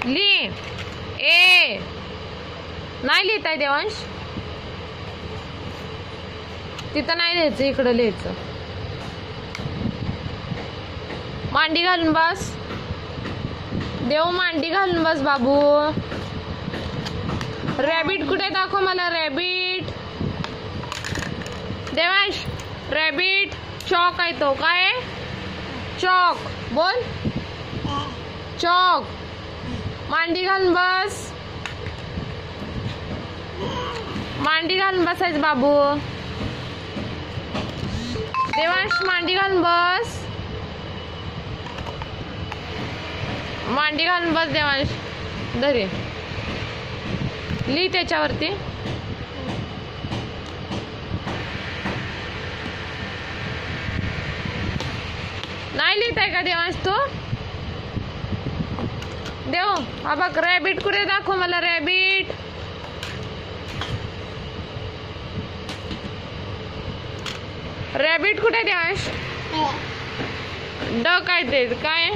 ली ए नाही लिहिताय देवांश तिथं नाही लिहायचं इकडं लिहायचं मांडी घालून बस देव मांडी घालून बस बाबू रॅबिट कुठे दाखव मला रॅबिट देवांश रॅबिट चॉक आहे तो काय चॉक बोल चॉक मांडी घालून बस मांडी घालून बसायचं बाबू देवांश मांडी घालून बस मांडी घालून बस देवांश धरे लिही त्याच्यावरती नाही लिहिताय का देवांश तू देव हा बघ रॅबिट कुठे दाखव मला रॅबिट रॅबिट कुठे देवांश ड काय ते काय